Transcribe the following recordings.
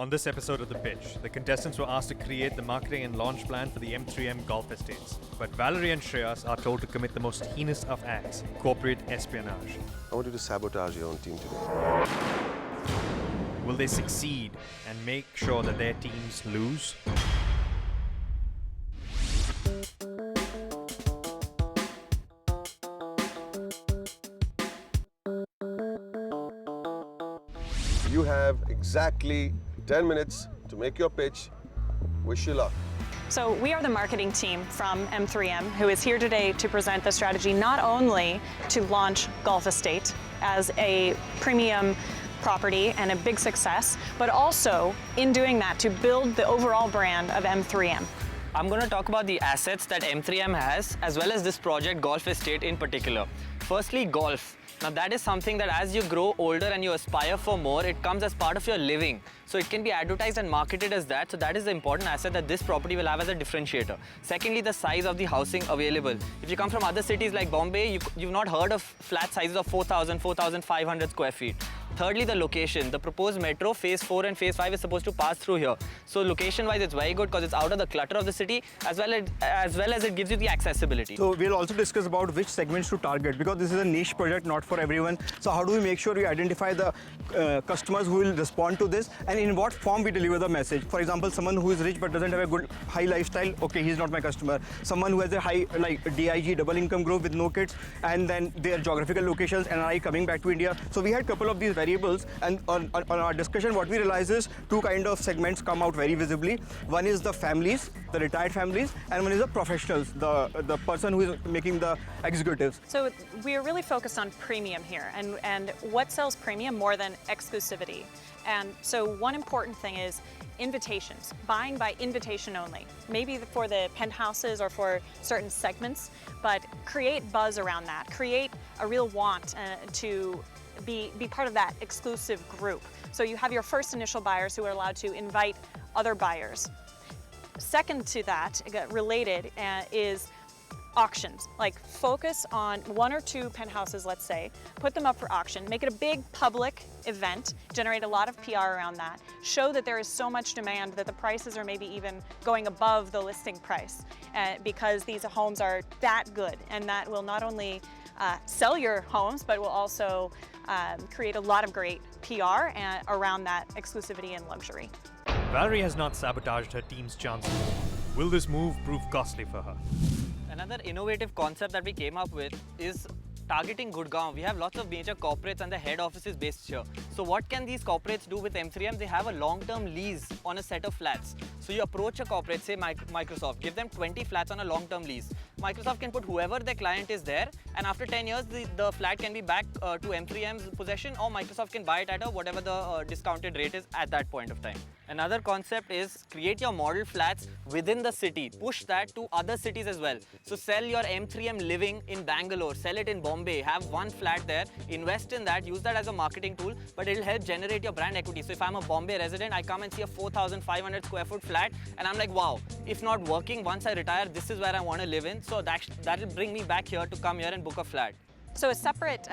On this episode of The Pitch, the contestants were asked to create the marketing and launch plan for the M3M Golf Estates. But Valerie and Shreyas are told to commit the most heinous of acts, corporate espionage. I want you to sabotage your own team today. Will they succeed and make sure that their teams lose? You have exactly 10 minutes to make your pitch. Wish you luck. So we are the marketing team from M3M who is here today to present the strategy not only to launch Golf Estate as a premium property and a big success, but also in doing that to build the overall brand of M3M. I'm going to talk about the assets that M3M has as well as this project Golf Estate in particular. Firstly, golf. Now that is something that as you grow older and you aspire for more, it comes as part of your living. So it can be advertised and marketed as that. So that is the important asset that this property will have as a differentiator. Secondly, the size of the housing available. If you come from other cities like Bombay, you've not heard of flat sizes of 4,000, 4,500 square feet. Thirdly, the location. The proposed metro, phase 4 and phase 5 is supposed to pass through here. So location-wise, it's very good because it's out of the clutter of the city as well as it gives you the accessibility. So we'll also discuss about which segments to target because this is a niche project, not for everyone. So how do we make sure we identify the customers who will respond to this and in what form we deliver the message? For example, someone who is rich but doesn't have a good high lifestyle, okay, he's not my customer. Someone who has a high like DIG, double income growth with no kids, and then their geographical locations and are coming back to India. So we had a couple of these variables, and on our discussion, what we realized is two kind of segments come out very visibly. One is the families, the retired families, and one is the professionals, the person who is making the executives. So we are really focused on premium here, and what sells premium more than exclusivity. And so one important thing is invitations, buying by invitation only. Maybe for the penthouses or for certain segments, but create buzz around that. Create a real want to be part of that exclusive group. So you have your first initial buyers who are allowed to invite other buyers. Second to that, related, is auctions. Like focus on one or two penthouses, let's say, put them up for auction, make it a big public event, generate a lot of PR around that, show that there is so much demand that the prices are maybe even going above the listing price because these homes are that good, and that will not only sell your homes, but will also create a lot of great PR around that exclusivity and luxury. Valerie has not sabotaged her team's chances. Will this move prove costly for her? Another innovative concept that we came up with is targeting Gurgaon. We have lots of major corporates and the head office is based here. So what can these corporates do with M3M? They have a long-term lease on a set of flats. So you approach a corporate, say Microsoft, give them 20 flats on a long-term lease. Microsoft can put whoever their client is there, and after 10 years, the flat can be back to M3M's possession, or Microsoft can buy it at whatever the discounted rate is at that point of time. Another concept is create your model flats within the city. Push that to other cities as well. So sell your M3M living in Bangalore, sell it in Bombay, have one flat there, invest in that, use that as a marketing tool, but it'll help generate your brand equity. So if I'm a Bombay resident, I come and see a 4,500 square foot flat and I'm like, wow, if not working, once I retire, this is where I want to live in. So that'll bring me back here to come here and book a flat. So a separate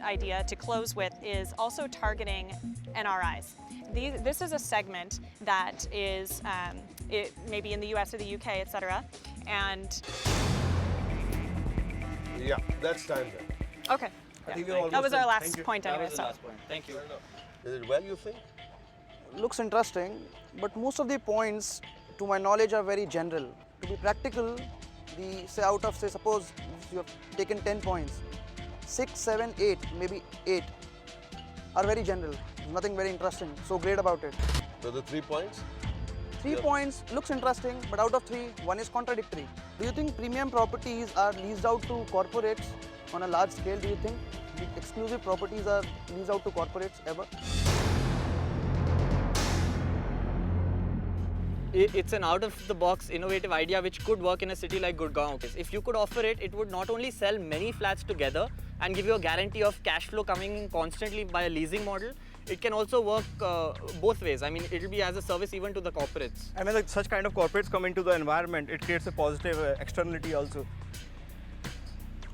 idea to close with is also targeting NRIs. This is a segment that is maybe in the US or the UK, etc. And Yeah, that's time then. okay, I think that was our last point That anyway. was the last point. Thank you. Is it well, you think? Looks interesting, but most of the points, to my knowledge, are very general. To be practical, say out of, say, suppose you have taken 10 points, 6, 7, 8, maybe 8 are very general. Nothing very interesting. So great about it. So the 3 points? 3 points looks interesting, but out of 3, 1 is contradictory. Do you think premium properties are leased out to corporates on a large scale? Do you think exclusive properties are leased out to corporates ever? It's an out-of-the-box innovative idea which could work in a city like Gurgaon. If you could offer it, it would not only sell many flats together and give you a guarantee of cash flow coming in constantly by a leasing model, it can also work both ways. I mean, it'll be as a service even to the corporates. And when such kind of corporates come into the environment, it creates a positive externality also.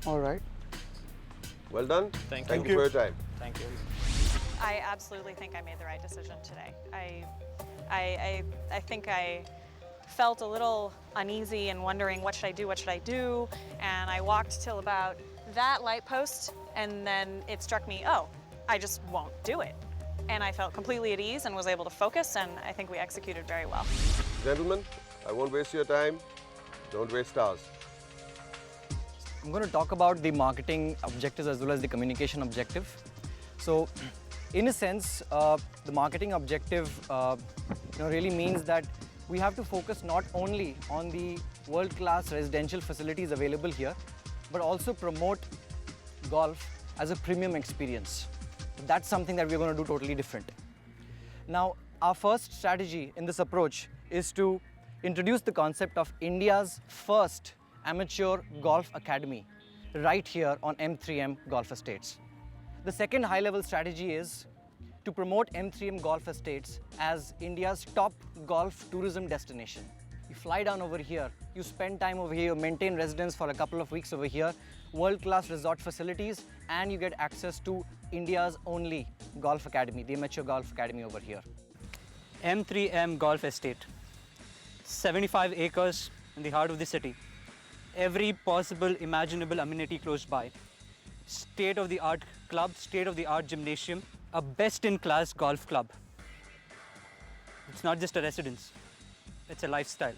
All right. Well done. Thank you you. for your time. Thank you. I absolutely think I made the right decision today. I think I felt a little uneasy and wondering what should I do, and I walked till about that light post, and then it struck me, oh, I just won't do it. And I felt completely at ease and was able to focus, and I think we executed very well. Gentlemen, I won't waste your time. Don't waste ours. I'm going to talk about the marketing objectives as well as the communication objective. So, in a sense, the marketing objective really means that we have to focus not only on the world-class residential facilities available here, but also promote golf as a premium experience. That's something that we're going to do totally different. Now, our first strategy in this approach is to introduce the concept of India's first amateur golf academy right here on M3M Golf Estates. The second high-level strategy is to promote M3M Golf Estates as India's top golf tourism destination. You fly down over here, you spend time over here, maintain residence for a couple of weeks over here, world-class resort facilities, and you get access to India's only golf academy, the Amateur Golf Academy over here. M3M Golf Estate, 75 acres in the heart of the city. Every possible imaginable amenity close by. State-of-the-art club, state-of-the-art gymnasium, a best-in-class golf club. It's not just a residence, it's a lifestyle.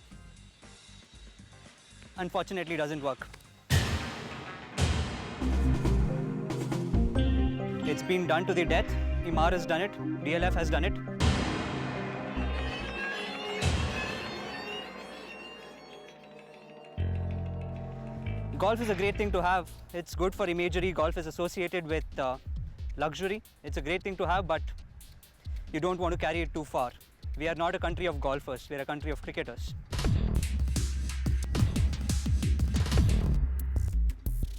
Unfortunately, it doesn't work. It's been done to the death. Imar has done it, DLF has done it. Golf is a great thing to have. It's good for imagery. Golf is associated with luxury. It's a great thing to have, but you don't want to carry it too far. We are not a country of golfers. We are a country of cricketers.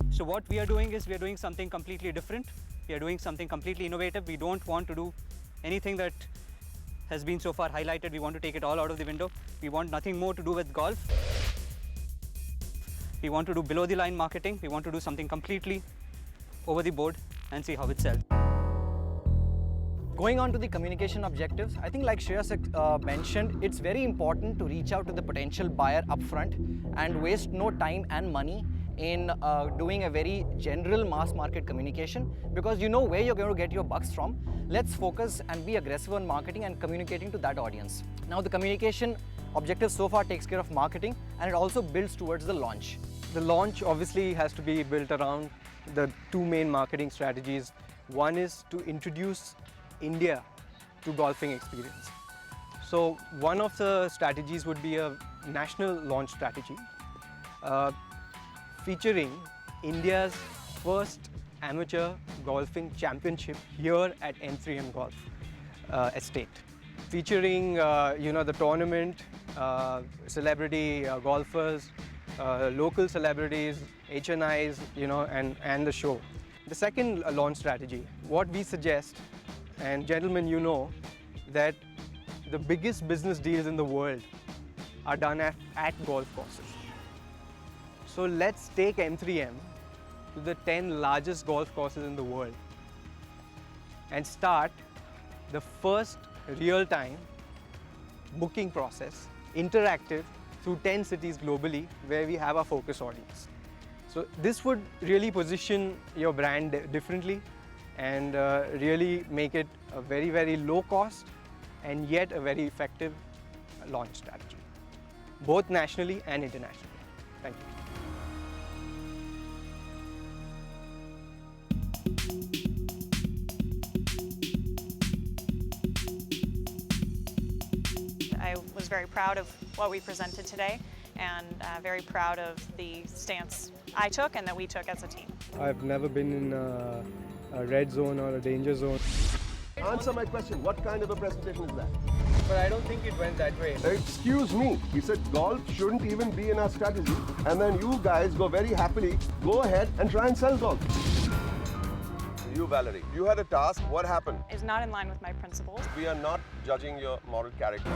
So what we are doing is we are doing something completely different. We are doing something completely innovative. We don't want to do anything that has been so far highlighted. We want to take it all out of the window. We want nothing more to do with golf. We want to do below the line marketing. We want to do something completely over the board and see how it sells. Going on to the communication objectives, I think like Shreyas mentioned, it's very important to reach out to the potential buyer upfront and waste no time and money in doing a very general mass market communication, because you know where you're going to get your bucks from. Let's focus and be aggressive on marketing and communicating to that audience. Now, the communication objective so far takes care of marketing, and it also builds towards the launch. The launch obviously has to be built around the two main marketing strategies. One is to introduce India to golfing experience. So one of the strategies would be a national launch strategy featuring India's first amateur golfing championship here at M3M Golf Estate. Featuring the tournament, celebrity golfers, local celebrities, HNIs, and the show. The second launch strategy, what we suggest, and gentlemen, you know that the biggest business deals in the world are done at golf courses. So let's take M3M to the 10 largest golf courses in the world and start the first real-time booking process, interactive, through 10 cities globally where we have our focus audience. So this would really position your brand differently and really make it a very, very low cost and yet a very effective launch strategy, both nationally and internationally. Thank you. I was very proud of what we presented today, and very proud of the stance I took and that we took as a team. I've never been in a red zone or a danger zone. Answer my question. What kind of a presentation is that? But I don't think it went that way. Excuse me. He said golf shouldn't even be in our strategy. And then you guys go very happily, go ahead and try and sell golf. You, Valerie, you had a task. What happened? Is not in line with my principles. We are not judging your moral character.